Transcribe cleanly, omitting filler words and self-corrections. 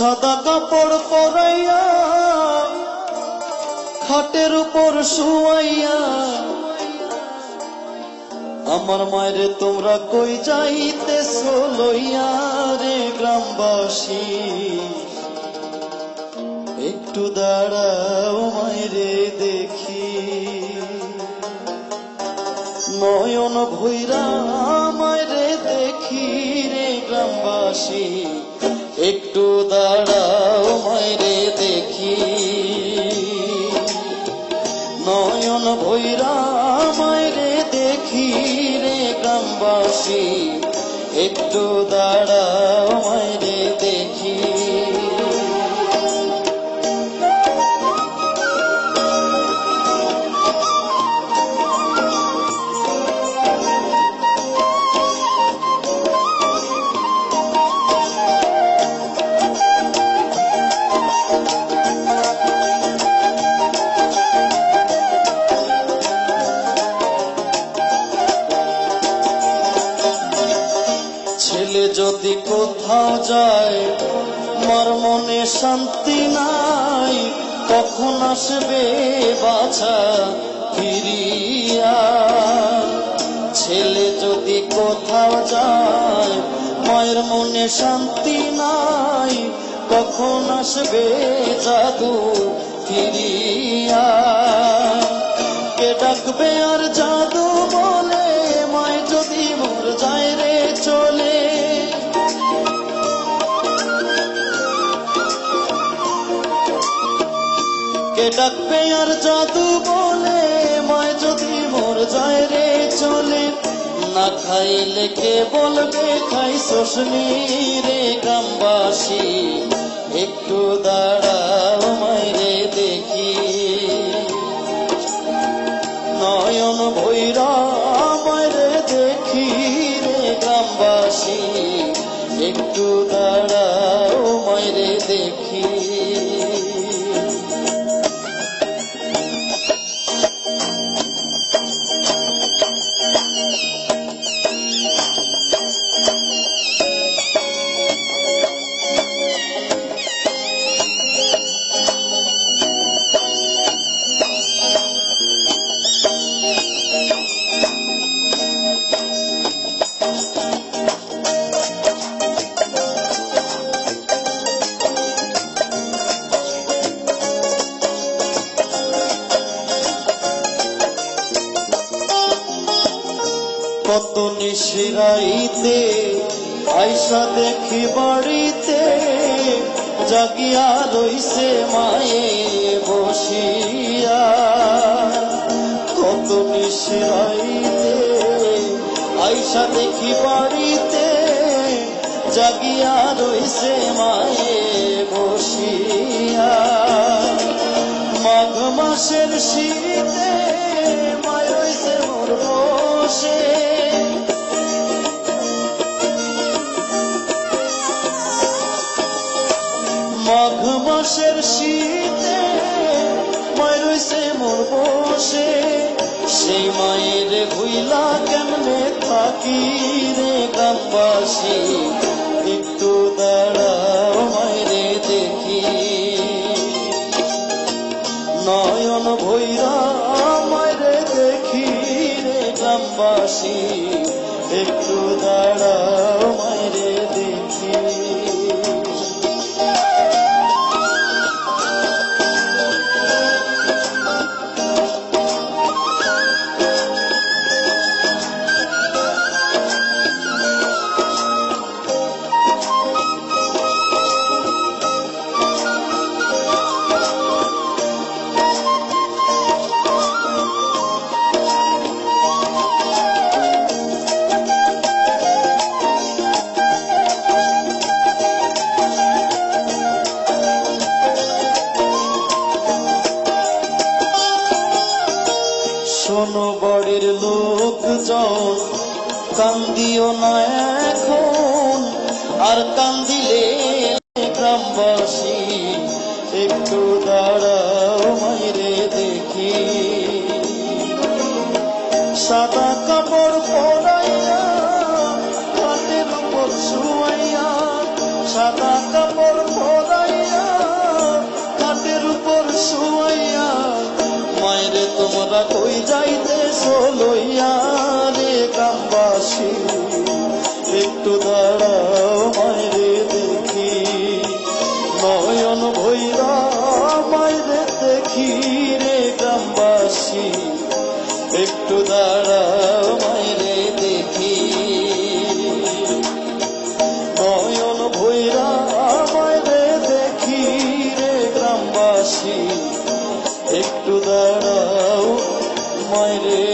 সাদা কাপড় পরাইয়া খাটের উপর শুয়াইয়া আমার মায়েরে তোমরা কই যাইতেছো লইয়া রে গ্রামবাসী, একটু দাঁড়াও মায়েরে দেখি। নয়ন ভৈরা মায়েরে দেখি রে গ্রামবাসী, একটু দাঁড়াও মায়েরে দেখি। নয়ন ভৈরা মায়েরে দেখি রে গ্রামবাসী, একটু দাঁড়াও মায়েরে দেখি। ছেলে যদি কোথাও যায় মার মনে শান্তি নাই, কখন আসবে বাছা ফিরিয়া। ছেলে যদি কোথাও যায় মায়ের মনে শান্তি নাই, কখন আসবে জাদু ফিরিয়া। কে ডাকবে আর জাদু বলে মায় যদি মোর যায় রে চলে। কে ডাকবে আর জাদু বলে মায় যদি মোর যায় রে চলে। না খাইলে কে বলবে খাইছস নি রে গ্রামবাসী, একটু দাঁড়াও মায়েরে দেখি। নয়ন ভৈরা মায়েরে দেখি রে গ্রামবাসী, একটু দাঁড়াও মায়েরে দেখি। কত নিশিরাইতে আইসা দেখি বাড়িতে, জাগিয়া রইছে মায়ে বসিয়া। কত নিশিরাইতে আইসা দেখি বাড়িতে, জাগিয়া রইছে মায়ে বসিয়া। মাঘ মাসের শীতে মায় রইছে মোর বসে। মাঘ মাসের শীতে মায় রইছে মোর বসে। সেই মায়ের ভুইলা কেমনে থাকি রে গ্রামবাসী, একটু দাঁড়াও মায়েরে দেখি। নয়ন ভৈরা মায়েরে দেখি রে গ্রামবাসী, একটু দাঁড়াও মায়েরে দেখি। শোনো বাড়ির লোকজন, কান্দিও না এখন, আর কান্দিলে গ্রামবাসী, একটু দাঁড়াও মায়েরে দেখি। সাদা কাপড় পরাইয়া খাটের উপর শুয়াইয়া, সাদা কাপড় পরা একটু দাঁড়াও মাইরে দেখি, নয়ন ভৈরা মাইরে দেখি রে গ্রামবাসী, একটু দাঁড়াও মাইরে